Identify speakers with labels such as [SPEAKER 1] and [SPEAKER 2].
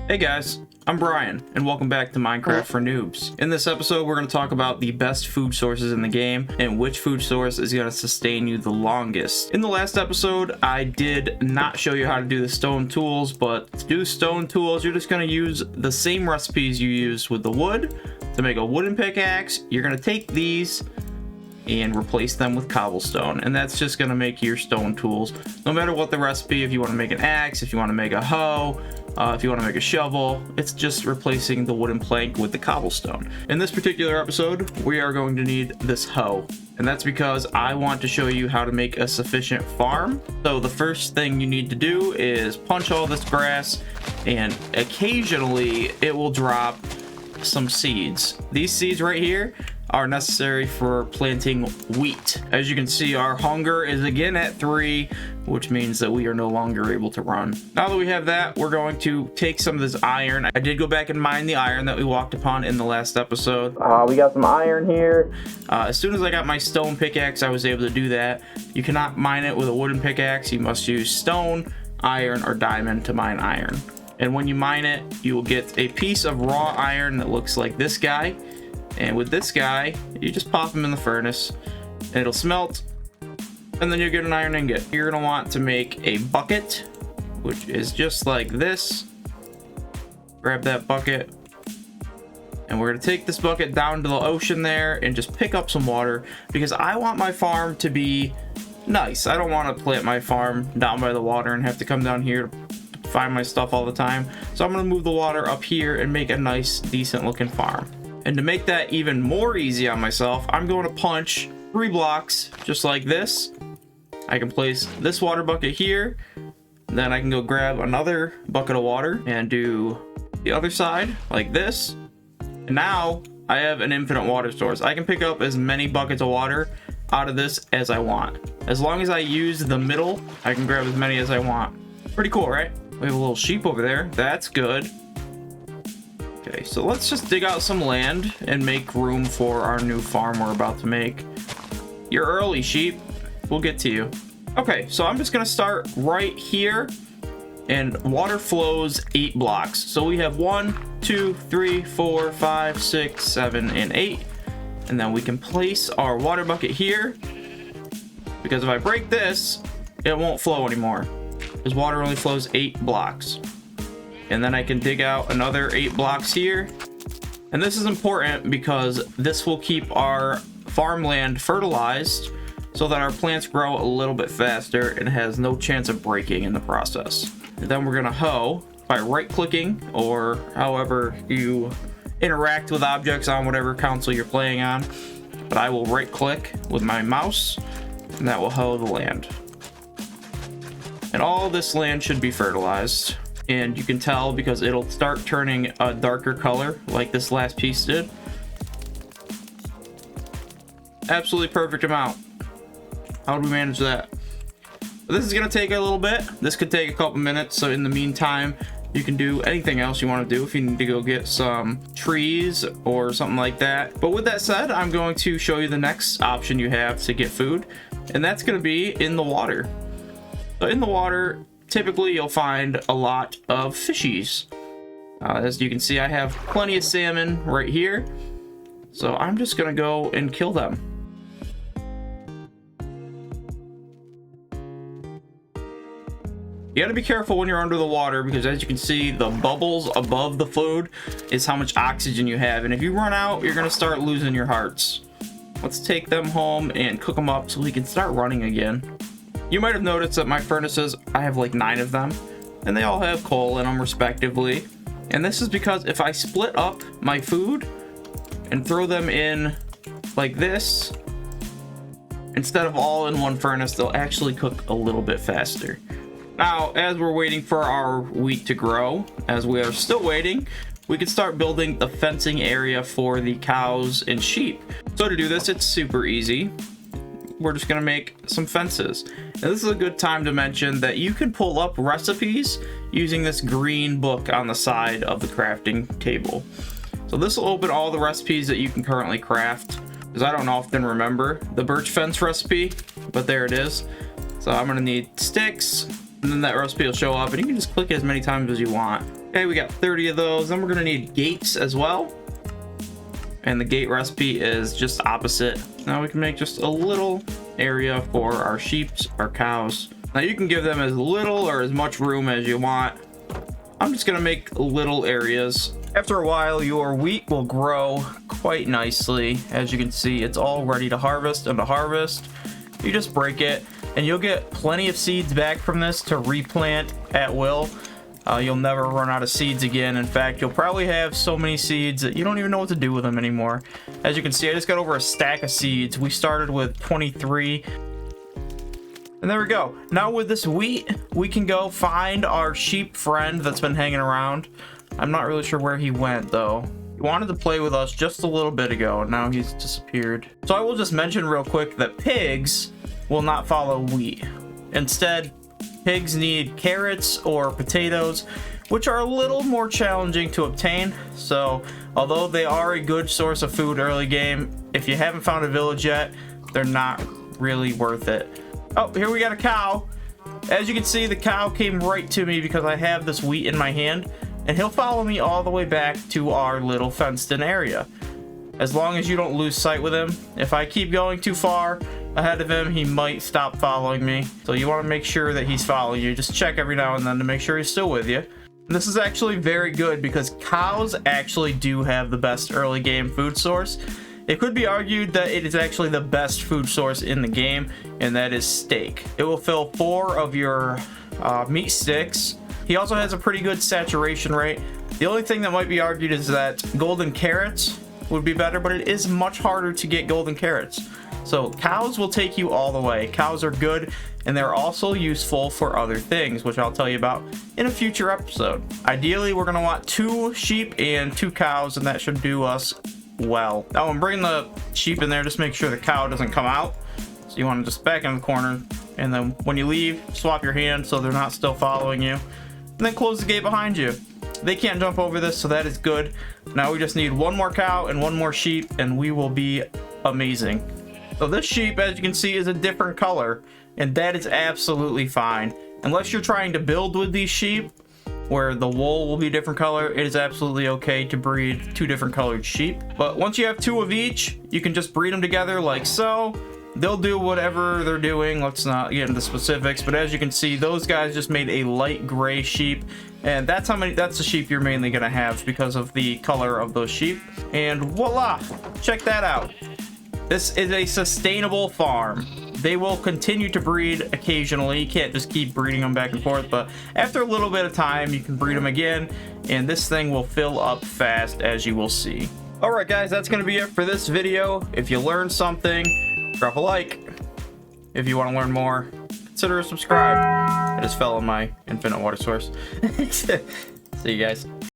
[SPEAKER 1] Hey guys, I'm Brian, and welcome back to Minecraft for Noobs. In this episode, we're going to talk about the best food sources in the game and which food source is going to sustain you the longest. In the last episode, I did not show you how to do the stone tools, but to do stone tools, you're just going to use the same recipes you used with the wood. To make a wooden pickaxe, you're going to take these and replace them with cobblestone, and that's just going to make your stone tools. No matter what the recipe, if you want to make an axe, if you want to make a hoe, if you want to make a shovel, it's just replacing the wooden plank with the cobblestone. In this particular episode, we are going to need this hoe, and that's because I want to show you how to make a sufficient farm. So the first thing you need to do is punch all this grass, and occasionally it will drop some seeds. These seeds right here are necessary for planting wheat. As you can see, our hunger is again at 3, which means that we are no longer able to run. Now that we have that, we're going to take some of this iron. I did go back and mine the iron that we walked upon in the last episode. We got some iron here. As soon as I got my stone pickaxe, I was able to do that. You cannot mine it with a wooden pickaxe. You must use stone, iron, or diamond to mine iron. And when you mine it, you will get a piece of raw iron that looks like this guy. And with this guy, you just pop him in the furnace and it'll smelt, and then you'll get an iron ingot. You're gonna want to make a bucket, which is just like this. Grab that bucket, and we're gonna take this bucket down to the ocean there and just pick up some water, because I want my farm to be nice. I don't want to plant my farm down by the water and have to come down here to find my stuff all the time. So I'm gonna move the water up here and make a nice, decent looking farm. And to make that even more easy on myself, I'm going to punch 3 blocks just like this. I can place this water bucket here. Then I can go grab another bucket of water and do the other side like this. And now I have an infinite water source. I can pick up as many buckets of water out of this as I want. As long as I use the middle, I can grab as many as I want. Pretty cool, right? We have a little sheep over there. That's good. Okay, so let's just dig out some land and make room for our new farm we're about to make. You're early, sheep. We'll get to you. Okay, so I'm just gonna start right here, and water flows 8 blocks. So we have 1, 2, 3, 4, 5, 6, 7, and 8. And then we can place our water bucket here, because if I break this, it won't flow anymore, because water only flows 8 blocks. And then I can dig out another 8 blocks here. And this is important because this will keep our farmland fertilized so that our plants grow a little bit faster and has no chance of breaking in the process. And then we're gonna hoe by right-clicking, or however you interact with objects on whatever console you're playing on. But I will right-click with my mouse, and that will hoe the land. And all this land should be fertilized. And you can tell because it'll start turning a darker color like this last piece did. Absolutely perfect amount. How do we manage that? This is gonna take a little bit. This could take a couple minutes, so in the meantime you can do anything else you want to do. If you need to go get some trees or something like that. But with that said, I'm going to show you the next option you have to get food, and that's going to be in the water. So in the water, typically you'll find a lot of fishies. As you can see, I have plenty of salmon right here, so I'm just gonna go and kill them. You gotta be careful when you're under the water, because as you can see, the bubbles above the food is how much oxygen you have, and if you run out, you're gonna start losing your hearts. Let's take them home and cook them up so we can start running again. You might have noticed that my furnaces, I have like 9 of them, and they all have coal in them respectively. And this is because if I split up my food and throw them in like this, instead of all in one furnace, they'll actually cook a little bit faster. Now, as we're waiting for our wheat to grow, as we are still waiting, we can start building the fencing area for the cows and sheep. So to do this, it's super easy. We're just gonna make some fences. Now this is a good time to mention that you can pull up recipes using this green book on the side of the crafting table. So this will open all the recipes that you can currently craft, because I don't often remember the birch fence recipe, but there it is. So I'm gonna need sticks, and then that recipe will show up, and you can just click it as many times as you want. Okay, we got 30 of those. Then we're gonna need gates as well. And the gate recipe is just opposite. Now we can make just a little area for our sheep, our cows. Now you can give them as little or as much room as you want. I'm just gonna make little areas. After a while, your wheat will grow quite nicely. As you can see, it's all ready to harvest, and to harvest, you just break it, and you'll get plenty of seeds back from this to replant at will. You'll never run out of seeds again. In fact, you'll probably have so many seeds that you don't even know what to do with them anymore. As you can see, I just got over a stack of seeds. We started with 23. And there we go. Now with this wheat, we can go find our sheep friend that's been hanging around. I'm not really sure where he went though. He wanted to play with us just a little bit ago, and now he's disappeared. So I will just mention real quick that pigs will not follow wheat. Instead, pigs need carrots or potatoes, which are a little more challenging to obtain. So although they are a good source of food early game, if you haven't found a village yet, they're not really worth it. Oh, here we got a cow. As you can see, the cow came right to me because I have this wheat in my hand, and he'll follow me all the way back to our little fenced-in area. As long as you don't lose sight with him. If I keep going too far ahead of him, he might stop following me. So you want to make sure that he's following you. Just check every now and then to make sure he's still with you. And this is actually very good because cows actually do have the best early game food source. It could be argued that it is actually the best food source in the game, and that is steak. It will fill 4 of your meat sticks. He also has a pretty good saturation rate. The only thing that might be argued is that golden carrots would be better, but it is much harder to get golden carrots. So cows will take you all the way. Cows are good, and they're also useful for other things, which I'll tell you about in a future episode. Ideally, we're gonna want 2 sheep and 2 cows, and that should do us well. Now I'm bringing the sheep in there, just make sure the cow doesn't come out. So you want to just back in the corner, and then when you leave, swap your hand so they're not still following you, and then close the gate behind you. They can't jump over this, so that is good. Now we just need 1 more cow and 1 more sheep, and we will be amazing. So this sheep, as you can see, is a different color, and that is absolutely fine. Unless you're trying to build with these sheep, where the wool will be a different color, it is absolutely okay to breed 2 different colored sheep. But once you have 2 of each, you can just breed them together like so. They'll do whatever they're doing. Let's not get into specifics, but as you can see, those guys just made a light gray sheep, and that's the sheep you're mainly gonna have because of the color of those sheep. And voila, check that out. This is a sustainable farm. They will continue to breed occasionally. You can't just keep breeding them back and forth, but after a little bit of time, you can breed them again, and this thing will fill up fast, as you will see. All right, guys, that's gonna be it for this video. If you learned something, drop a like. If you want to learn more, consider a subscribe. I just fell on my infinite water source. See you guys.